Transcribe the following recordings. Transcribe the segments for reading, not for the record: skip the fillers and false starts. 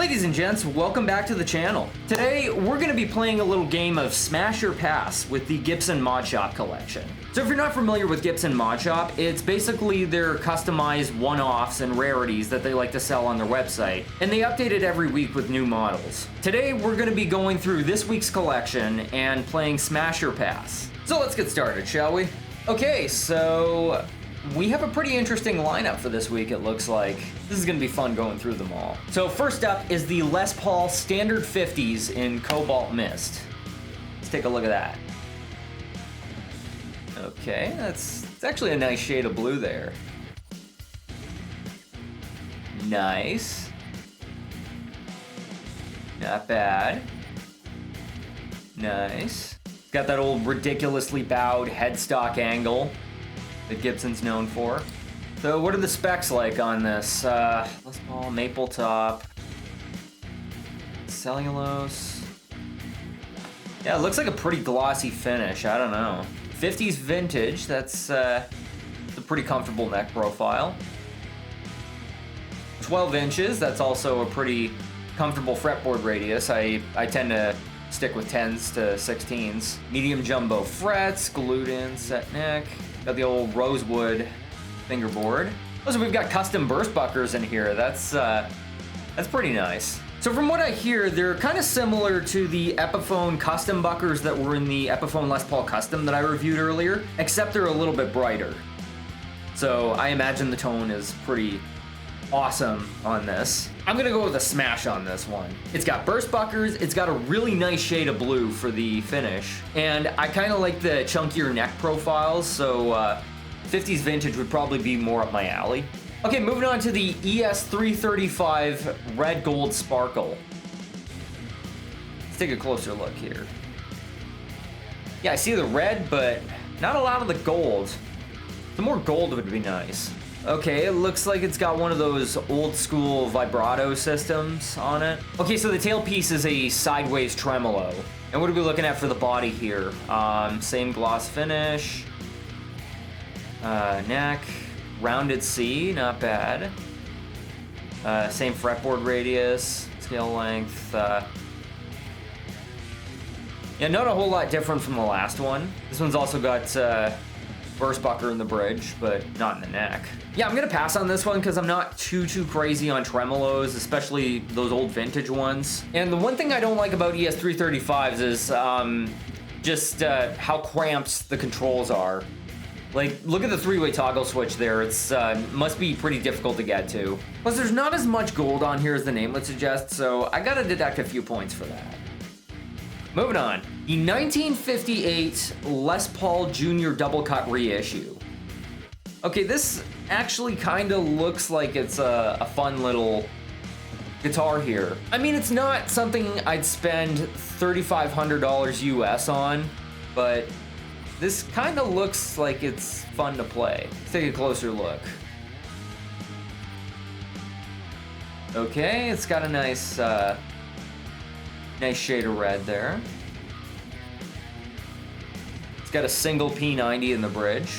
Ladies and gents, welcome back to the channel. Today, we're going to be playing a little game of Smash or Pass with the Gibson Mod Shop collection. So if you're not familiar with Gibson Mod Shop, it's basically their customized one-offs and rarities that they like to sell on their website, and they update it every week with new models. Today, we're going to be going through this week's collection and playing Smash or Pass. So let's get started, shall we? Okay, so we have a pretty interesting lineup for this week, it looks like. This is going to be fun going through them all. So first up is the Les Paul Standard 50s in Cobalt Mist. Let's take a look at that. Okay, it's actually a nice shade of blue there. Nice. Not bad. Nice. Got that old ridiculously bowed headstock angle that Gibson's known for. So what are the specs like on this? Les Paul, maple top, cellulose. Yeah, it looks like a pretty glossy finish. I don't know. 50s vintage, that's a pretty comfortable neck profile. 12 inches, that's also a pretty comfortable fretboard radius. I tend to stick with 10s to 16s. Medium jumbo frets, glued in set neck. Got the old rosewood fingerboard. Also, we've got custom burst buckers in here. That's pretty nice. So from what I hear, they're kind of similar to the Epiphone custom buckers that were in the Epiphone Les Paul Custom that I reviewed earlier, except they're a little bit brighter. So I imagine the tone is pretty awesome on this. I'm gonna go with a smash on this one. It's got burst buckers, it's got a really nice shade of blue for the finish, and I kind of like the chunkier neck profiles, so 50s vintage would probably be more up my alley. Okay, moving on to the ES335 Red Gold Sparkle. Let's take a closer look here. Yeah, I see the red, but not a lot of the gold. The more gold would be nice. Okay, it looks like it's got one of those old school vibrato systems on it. Okay, so the tailpiece is a sideways tremolo. And what are we looking at for the body here? Same gloss finish. Neck, rounded C, not bad. Same fretboard radius, scale length. Yeah, not a whole lot different from the last one. This one's also got burst bucker in the bridge, but not in the neck. Yeah, I'm gonna pass on this one because I'm not too crazy on tremolos, especially those old vintage ones. And the one thing I don't like about ES335s is just how cramped the controls are. Like, look at the three-way toggle switch there. It's must be pretty difficult to get to. Plus, there's not as much gold on here as the name would suggest, so I gotta deduct a few points for that. Moving on. The 1958 Les Paul Jr. Doublecut reissue. Okay, this actually kind of looks like it's a fun little guitar here. I mean, it's not something I'd spend $3,500 US on, but this kind of looks like it's fun to play. Let's take a closer look. Okay, it's got a nice shade of red there. It's got a single P90 in the bridge.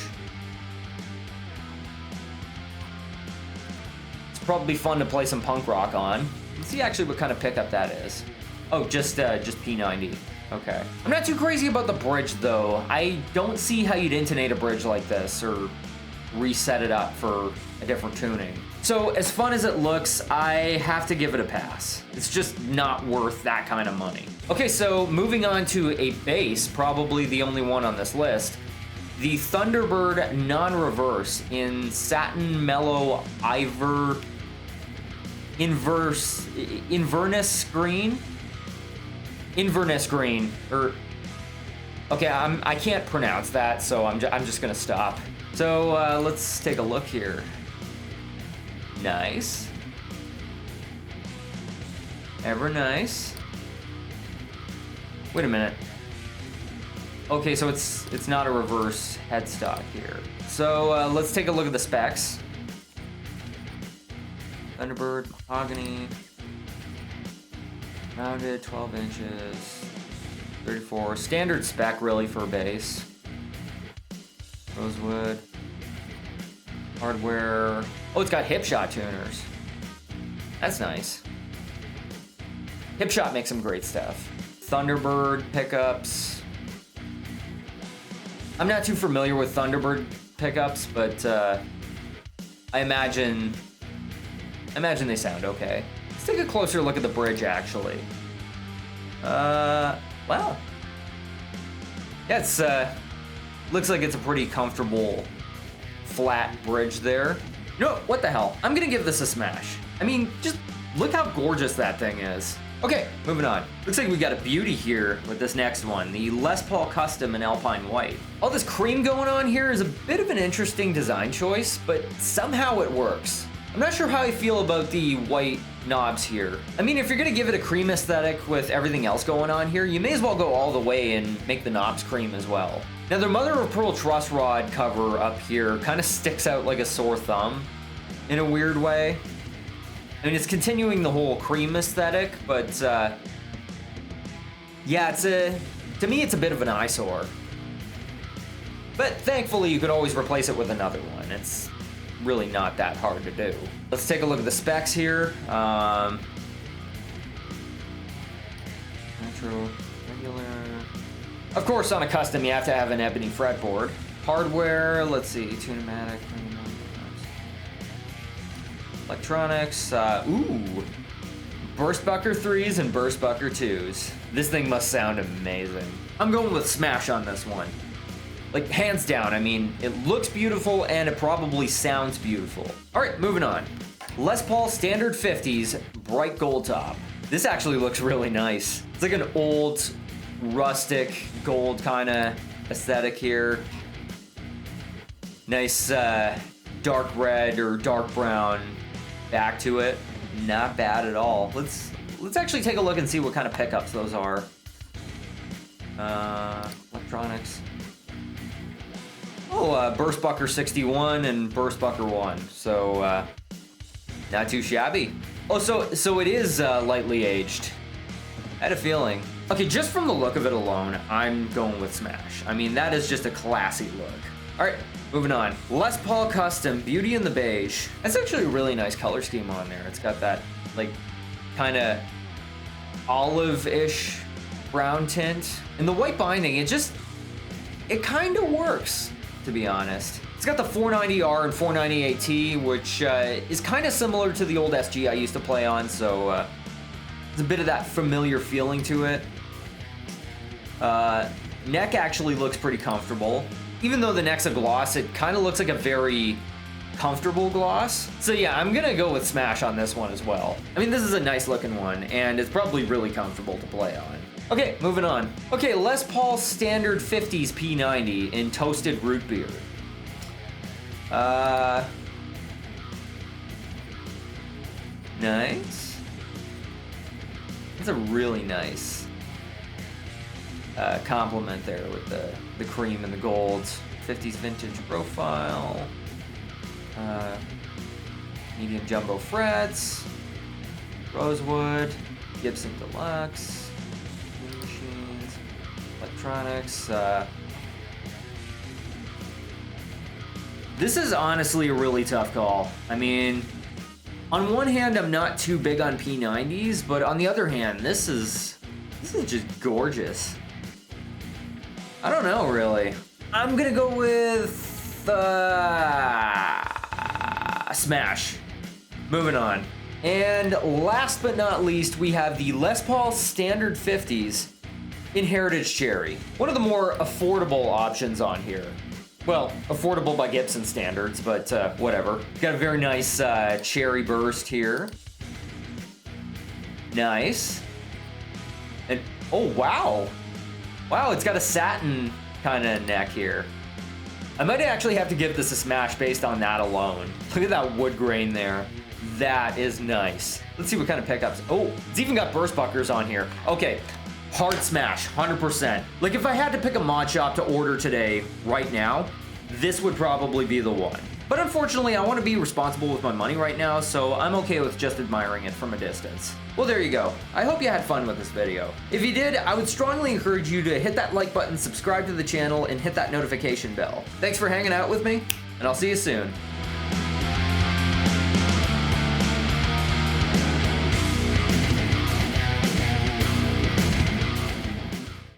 It's probably fun to play some punk rock on. Let's see actually what kind of pickup that is. Oh, just P90. Okay. I'm not too crazy about the bridge though. I don't see how you'd intonate a bridge like this or reset it up for a different tuning. So as fun as it looks, I have to give it a pass. It's just not worth that kind of money. Okay, so moving on to a bass, probably the only one on this list. The Thunderbird non-reverse in Satin Mellow Inverness green. Inverness green, or okay, I can't pronounce that, so I'm just gonna stop. So let's take a look here. Nice, ever nice. Wait a minute. Okay, so it's not a reverse headstock here. So let's take a look at the specs. Thunderbird, mahogany. Rounded, 12 inches, 34. Standard spec, really, for a bass. Rosewood. Hardware. Oh, it's got hip shot tuners. That's nice. Hip Shot makes some great stuff. Thunderbird pickups. I'm not too familiar with Thunderbird pickups, but I imagine they sound okay. Let's take a closer look at the bridge, actually. Wow. Yeah, it's looks like it's a pretty comfortable flat bridge there. You know what the hell? I'm gonna give this a smash. I mean, just look how gorgeous that thing is. Okay, moving on. Looks like we got a beauty here with this next one, the Les Paul Custom in Alpine White. All this cream going on here is a bit of an interesting design choice, but somehow it works. I'm not sure how I feel about the white knobs here. I mean, if you're gonna give it a cream aesthetic with everything else going on here, you may as well go all the way and make the knobs cream as well. Now, their mother of pearl truss rod cover up here kind of sticks out like a sore thumb in a weird way. I mean, it's continuing the whole cream aesthetic, but yeah, to me, it's a bit of an eyesore. But thankfully, you could always replace it with another one. It's really not that hard to do. Let's take a look at the specs here. Metro, regular. Of course, on a custom, you have to have an ebony fretboard. Hardware, let's see, tunematic, electronics, ooh, Burstbucker 3s and Burstbucker 2s. This thing must sound amazing. I'm going with smash on this one. Like, hands down, I mean, it looks beautiful and it probably sounds beautiful. All right, moving on. Les Paul Standard 50s, bright gold top. This actually looks really nice. It's like an old, rustic gold kind of aesthetic here. Nice dark red or dark brown back to it. Not bad at all. Let's actually take a look and see what kind of pickups those are. Electronics. Oh, Burstbucker 61 and Burstbucker 1. So not too shabby. Oh, so it is lightly aged. I had a feeling. Okay, just from the look of it alone, I'm going with smash. I mean, that is just a classy look. All right, moving on. Les Paul Custom, Beauty in the Beige. That's actually a really nice color scheme on there. It's got that, like, kind of olive-ish brown tint. And the white binding, it kind of works, to be honest. It's got the 490R and 498T, which is kind of similar to the old SG I used to play on, so there's a bit of that familiar feeling to it. Neck actually looks pretty comfortable. Even though the neck's a gloss, it kind of looks like a very comfortable gloss. So yeah, I'm gonna go with smash on this one as well. I mean, this is a nice looking one, and it's probably really comfortable to play on. Okay, moving on. Okay, Les Paul Standard 50s P90 in Toasted Root Beer. Nice. It's a really nice compliment there with the cream and the gold. 50s vintage profile. Medium jumbo frets. Rosewood. Gibson Deluxe. Machines. Electronics. This is honestly a really tough call. I mean, on one hand, I'm not too big on P90s, but on the other hand, this is just gorgeous. I don't know, really. I'm gonna go with smash. Moving on. And last but not least, we have the Les Paul Standard 50s in Heritage Cherry. One of the more affordable options on here. Well, affordable by Gibson standards, but whatever. Got a very nice cherry burst here. Nice. And, oh, wow. Wow, it's got a satin kind of neck here. I might actually have to give this a smash based on that alone. Look at that wood grain there. That is nice. Let's see what kind of pickups. Oh, it's even got Burstbuckers on here. Okay, hard smash, 100%. Like, if I had to pick a mod shop to order today, right now, this would probably be the one. But unfortunately, I want to be responsible with my money right now, so I'm okay with just admiring it from a distance. Well, there you go. I hope you had fun with this video. If you did, I would strongly encourage you to hit that like button, subscribe to the channel, and hit that notification bell. Thanks for hanging out with me, and I'll see you soon.